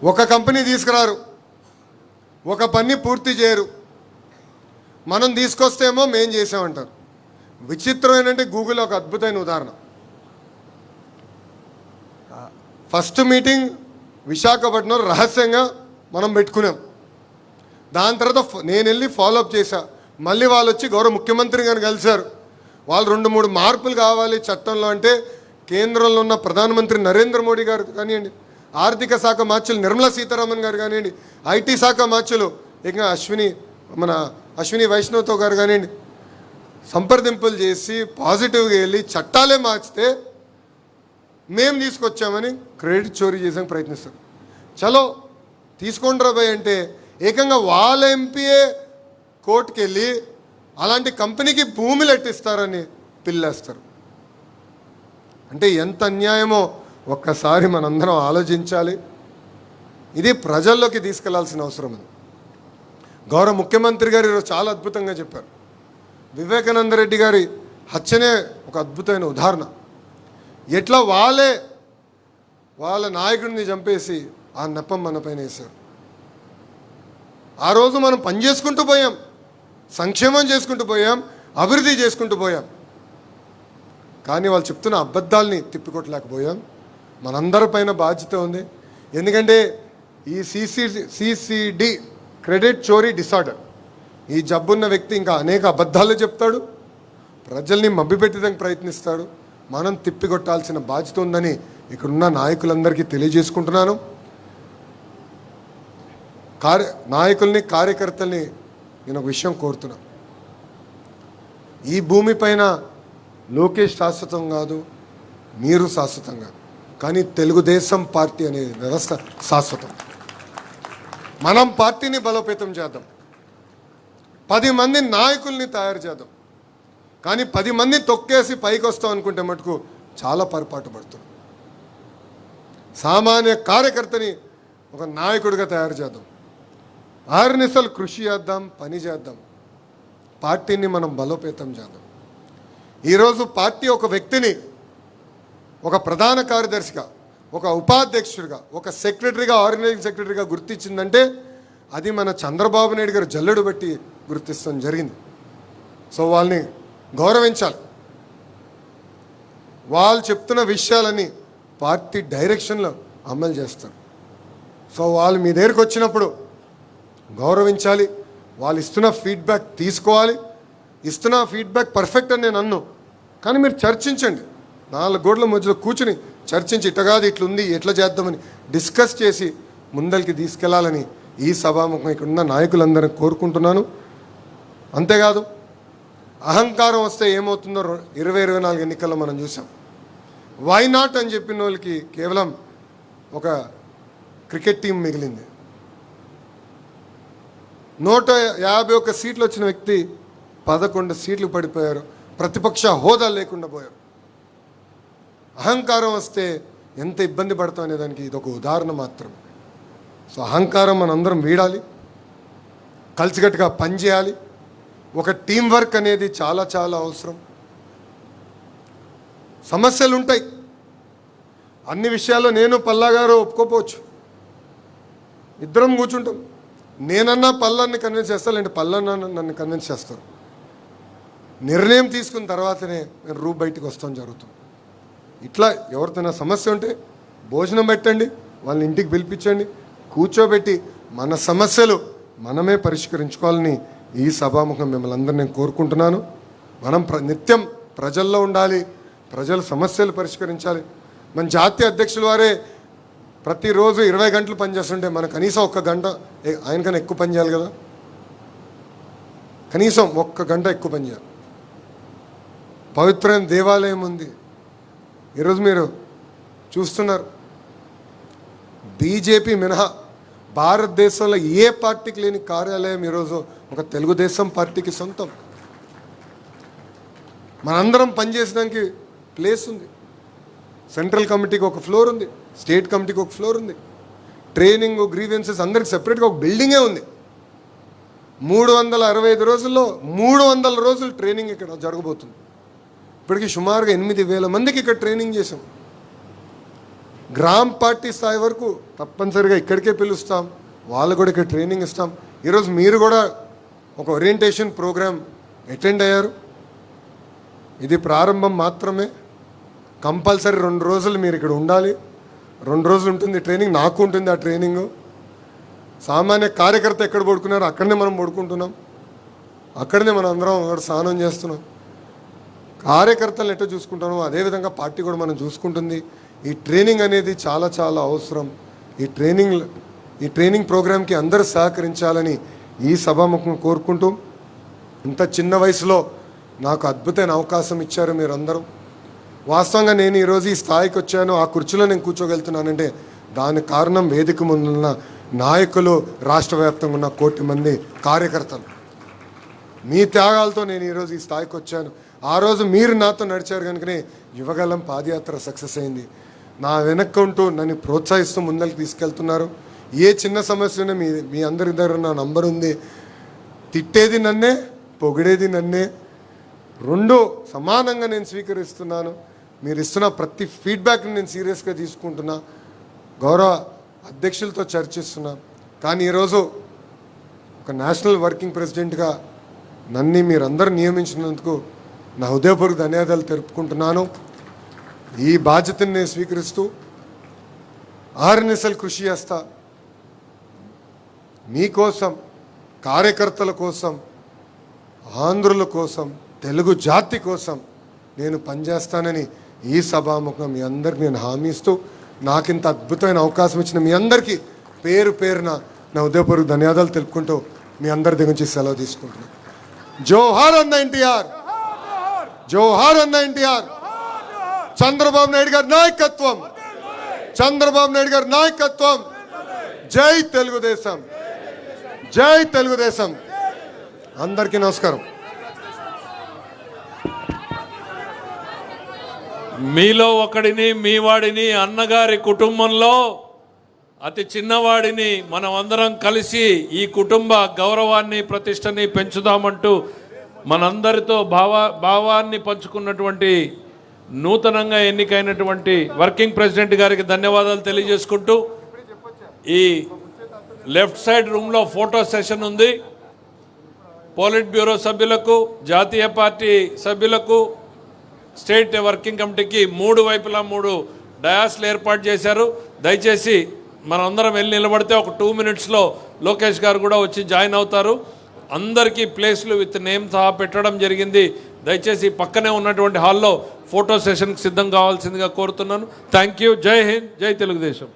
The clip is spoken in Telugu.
ఒక కంపెనీ తీసుకురారు, ఒక పని పూర్తి చేయరు. మనం తీసుకొస్తేమో మేం చేసామంటారు. విచిత్రం ఏంటంటే గూగుల్ ఒక అద్భుతమైన ఉదాహరణ. ఫస్ట్ మీటింగ్ విశాఖపట్నం రహస్యంగా మనం పెట్టుకున్నాం. దాని తర్వాత నేను వెళ్ళి ఫాలోఅప్ చేశా. మళ్ళీ వాళ్ళు వచ్చి గౌరవ ముఖ్యమంత్రి గారిని కలిశారు. వాళ్ళు 2-3 మార్పులు కావాలి చట్టంలో అంటే కేంద్రంలో ఉన్న ప్రధానమంత్రి నరేంద్ర మోడీ గారు కానివ్వండి, ఆర్థిక శాఖ మార్చులు నిర్మలా సీతారామన్ గారు కానివ్వండి, ఐటీ శాఖ మార్చులు ఇంకా అశ్విని వైష్ణవ్తో గారు కానివ్వండి, సంప్రదింపులు చేసి పాజిటివ్గా వెళ్ళి చట్టాలే మార్చితే మేము తీసుకొచ్చామని క్రెడిట్ చోరీ చేసాక ప్రయత్నిస్తారు. చలో తీసుకోండి రాబాయ్ అంటే ఏకంగా వాళ్ళ ఎంపీఏ కోర్టుకు వెళ్ళి అలాంటి కంపెనీకి భూములు ఎట్టిస్తారని పిల్లేస్తారు. అంటే ఎంత అన్యాయమో ఒక్కసారి మనందరం ఆలోచించాలి. ఇది ప్రజల్లోకి తీసుకెళ్లాల్సిన అవసరం ఉంది. గౌరవ ముఖ్యమంత్రి గారు ఈరోజు చాలా అద్భుతంగా చెప్పారు. వివేకానంద రెడ్డి గారి హత్యనే ఒక అద్భుతమైన ఉదాహరణ. ఎట్లా వాళ్ళ నాయకుడిని చంపేసి ఆ నెపం మన పైన వేశారు. ఆ రోజు మనం పని చేసుకుంటూ పోయాం, సంక్షేమం చేసుకుంటూ పోయాం, అభివృద్ధి చేసుకుంటూ పోయాం. కానీ వాళ్ళు చెప్తున్న అబద్ధాలని తిప్పికొట్టలేకపోయాం. మనందరిపైన బాధ్యత ఉంది. ఎందుకంటే ఈ సిసిడి క్రెడిట్ చోరీ డిసార్డర్, ఈ జబ్బున్న వ్యక్తి ఇంకా అనేక అబద్ధాలు చెప్తాడు, ప్రజల్ని మభ్యపెట్టడానికి ప్రయత్నిస్తాడు. మనం తిప్పికొట్టాల్సిన బాధ్యత ఉందని ఇక్కడున్న నాయకులందరికీ తెలియజేసుకుంటున్నాను. నాయకుల్ని, కార్యకర్తల్ని నేను ఒక విషయం కోరుతున్నా. ఈ భూమిపైన లోకేష్ శాశ్వతం కాదు, మీరు శాశ్వతం కాదు, కానీ తెలుగుదేశం పార్టీ అనే వ్యవస్థ శాశ్వతం. మనం పార్టీని బలోపేతం చేద్దాం, 10 మంది నాయకుల్ని తయారు చేద్దాం. కానీ 10 మంది తొక్కేసి పైకి వస్తాం అనుకుంటే మటుకు చాలా పొరపాటు పడుతుంది. సామాన్య కార్యకర్తని ఒక నాయకుడిగా తయారు చేద్దాం. ఆర్నిసలు కృషి చేద్దాం, పని చేద్దాం, పార్టీని మనం బలోపేతం చేద్దాం. ఈరోజు పార్టీ ఒక వ్యక్తిని ఒక ప్రధాన కార్యదర్శిగా, ఒక ఉపాధ్యక్షుడిగా, ఒక సెక్రటరీగా, ఆర్గనైజింగ్ సెక్రటరీగా గుర్తించిందంటే అది మన చంద్రబాబు నాయుడు గారు జల్లెడు బట్టి గుర్తిస్తాం జరిగింది. సో వాళ్ళని గౌరవించాలి. వాళ్ళు చెప్తున్న విషయాలని పార్టీ డైరెక్షన్లో అమలు చేస్తారు. సో వాళ్ళు మీ దగ్గరికి వచ్చినప్పుడు గౌరవించాలి. వాళ్ళు ఇస్తున్న ఫీడ్బ్యాక్ తీసుకోవాలి. ఇస్తున్న ఫీడ్బ్యాక్ పర్ఫెక్ట్ అని నేను అన్ను, కానీ మీరు చర్చించండి. 4 గోడల మధ్యలో కూర్చుని చర్చించి ఇట్టగాదు ఇట్లుంది ఎట్లా చేద్దామని డిస్కస్ చేసి ముందరికి తీసుకెళ్లాలని ఈ సభాముఖం ఇక్కడున్న నాయకులందరినీ కోరుకుంటున్నాను. అంతేకాదు అహంకారం వస్తే ఏమవుతుందో 2024 ఎన్నికల్లో మనం చూసాం. వై నాట్ అని చెప్పిన వాళ్ళకి కేవలం ఒక క్రికెట్ టీం మిగిలింది. 151 సీట్లు వచ్చిన వ్యక్తి 11 సీట్లు పడిపోయారు. ప్రతిపక్ష హోదా లేకుండా పోయారు. అహంకారం వస్తే ఎంత ఇబ్బంది పడతాం అనే దానికి ఇది ఒక ఉదాహరణ మాత్రమే. సో అహంకారం మనందరం వీడాలి, కలిసికట్టుగా పనిచేయాలి. ఒక టీం వర్క్ అనేది చాలా చాలా అవసరం. సమస్యలు ఉంటాయి, అన్ని విషయాల్లో నేను పల్లా గారు ఒప్పుకోపోవచ్చు. ఇద్దరం కూర్చుంటాం. నేనన్నా పల్లాన్ని కన్విన్స్ చేస్తాను, లేదంటే పల్లన్నా నన్ను కన్విన్స్ చేస్తారు. నిర్ణయం తీసుకున్న తర్వాతనే నేను బయటికి వస్తాం జరుగుతుంది. ఇట్లా ఎవరితోనా సమస్య ఉంటే భోజనం పెట్టండి, వాళ్ళని ఇంటికి పిలిపించండి, కూర్చోబెట్టి మన సమస్యలు మనమే పరిష్కరించుకోవాలని ఈ సభాముఖం మిమ్మల్ని అందరూ నేను కోరుకుంటున్నాను. మనం నిత్యం ప్రజల్లో ఉండాలి, ప్రజల సమస్యలు పరిష్కరించాలి. మన జాతీయ అధ్యక్షుల వారే ప్రతిరోజు 20 గంటలు పనిచేస్తుంటే మనం కనీసం 1 గంట ఆయనకన్నా ఎక్కువ పని చేయాలి కదా. కనీసం 1 గంట ఎక్కువ పని చేయాలి. పవిత్రమైన దేవాలయం ఉంది. ఈరోజు మీరు చూస్తున్నారు, బీజేపీ మినహా భారతదేశంలో ఏ పార్టీకి లేని కార్యాలయం ఈరోజు ఒక తెలుగుదేశం పార్టీకి సొంతం. మనందరం పనిచేసడానికి ప్లేస్ ఉంది. సెంట్రల్ కమిటీకి ఒక ఫ్లోర్ ఉంది, స్టేట్ కమిటీకి ఒక ఫ్లోర్ ఉంది, ట్రైనింగ్ గ్రీవెన్సెస్ అందరికి సెపరేట్గా ఒక బిల్డింగే ఉంది. 365 రోజుల్లో 300 రోజులు ట్రైనింగ్ ఇక్కడ జరగబోతుంది. ఇప్పటికీ సుమారుగా 8,000 మందికి ఇక్కడ ట్రైనింగ్ చేసాం. గ్రామ పార్టీ స్థాయి వరకు తప్పనిసరిగా ఇక్కడికే పిలుస్తాం, వాళ్ళు కూడా ఇక్కడ ట్రైనింగ్ ఇస్తాం. ఈరోజు మీరు కూడా ఒక ఓరియంటేషన్ ప్రోగ్రామ్ అటెండ్ అయ్యారు. ఇది ప్రారంభం మాత్రమే. కంపల్సరీ 2 రోజులు మీరు ఇక్కడ ఉండాలి. 2 రోజులు ఉంటుంది ట్రైనింగ్, నాకు ఉంటుంది ఆ ట్రైనింగు. సామాన్య కార్యకర్త ఎక్కడ పడుకున్నారో అక్కడనే మనం పడుకుంటున్నాం, అక్కడనే మనం అందరం స్నానం చేస్తున్నాం. కార్యకర్తలను ఎట్లా చూసుకుంటామో అదేవిధంగా పార్టీ కూడా మనం చూసుకుంటుంది. ఈ ట్రైనింగ్ అనేది చాలా చాలా అవసరం. ఈ ట్రైనింగ్ ప్రోగ్రామ్కి అందరూ సహకరించాలని ఈ సభాముఖం కోరుకుంటూ, ఇంత చిన్న వయసులో నాకు అద్భుతమైన అవకాశం ఇచ్చారు మీరందరూ. వాస్తవంగా నేను ఈరోజు ఈ స్థాయికి వచ్చాను, ఆ కుర్చీలో నేను కూర్చోగలుగుతున్నానంటే దానికి కారణం వేదిక ముందున్న నాయకులు, రాష్ట్ర వ్యాప్తంగా ఉన్న 1 కోటి మంది కార్యకర్తలు. మీ త్యాగాలతో నేను ఈరోజు ఈ స్థాయికి వచ్చాను. ఆ రోజు మీరు నాతో నడిచారు కనుకనే యువగలం పాదయాత్ర సక్సెస్ అయింది. నా వెనక్కి ఉంటూ నన్ను ప్రోత్సహిస్తూ ముందరికి తీసుకెళ్తున్నారు. ఏ చిన్న సమస్య ఉన్నా మీ అందరి దగ్గర నా నంబర్ ఉంది. తిట్టేది నన్నే, పొగిడేది నన్నే, 2 సమానంగా నేను స్వీకరిస్తున్నాను. మీరు ఇస్తున్న ప్రతి ఫీడ్బ్యాక్ని నేను సీరియస్గా తీసుకుంటున్నా, గౌరవ అధ్యక్షులతో చర్చిస్తున్నా. కానీ ఈరోజు ఒక నేషనల్ వర్కింగ్ ప్రెసిడెంట్గా నన్ను మీరందరూ నియమించినందుకు నా హృదయపూర్వక ధన్యవాదాలు తెలుపుకుంటున్నాను. ఈ బాధ్యతను నేను స్వీకరిస్తూ ఆర్ఎన్ఎస్ఎల్ కృషి చేస్తా. మీకోసం, కార్యకర్తల కోసం, ఆంధ్రుల కోసం, తెలుగు జాతి కోసం నేను పనిచేస్తానని ఈ సభాముఖం మీ అందరికీ నేను హామీ ఇస్తూ, నాకింత అద్భుతమైన అవకాశం ఇచ్చిన మీ అందరికీ పేరు పేరున నా హృదయపూర్వక ధన్యవాదాలు తెలుపుకుంటూ మీ అందరి దగ్గర నుంచి సెలవు తీసుకుంటున్నాను. జోహార్ అన్న ఎన్టీఆర్, జోహార్ అన్న ఎన్టీఆర్. చంద్రబాబు నాయుడు గారి నాయకత్వం, చంద్రబాబు నాయుడు గారి నాయకత్వం. జై తెలుగుదేశం, జై తెలుగుదేశం. అందరికీ నమస్కారం. మీలో ఒకడిని, మీ వాడిని, అన్నగారి కుటుంబంలో అతి చిన్నవాడిని మనం అందరం కలిసి ఈ కుటుంబ గౌరవాన్ని, ప్రతిష్టని పెంచుదామంటూ మనందరితో భావాన్ని పంచుకున్నటువంటి నూతనంగా ఎన్నికైనటువంటి వర్కింగ్ ప్రెసిడెంట్ గారికి ధన్యవాదాలు తెలియజేసుకుంటూ, ఈ లెఫ్ట్ సైడ్ రూమ్లో ఫోటో సెషన్ ఉంది. పోలిట్ బ్యూరో సభ్యులకు, జాతీయ పార్టీ సభ్యులకు, స్టేట్ వర్కింగ్ కమిటీకి 3 వైపులా 3 డయాస్లు ఏర్పాటు చేశారు. దయచేసి మనందరం వెళ్ళి నిలబడితే ఒక 2 మినిట్స్లో లోకేష్ గారు కూడా వచ్చి జాయిన్ అవుతారు. అందరికీ ప్లేస్లు విత్ నేమ్ సహా పెట్టడం జరిగింది. దయచేసి పక్కనే ఉన్నటువంటి హాల్లో ఫోటో సెషన్కి సిద్ధం కావాల్సిందిగా కోరుతున్నాను. Thank you. జై హింద్, జై తెలుగుదేశం.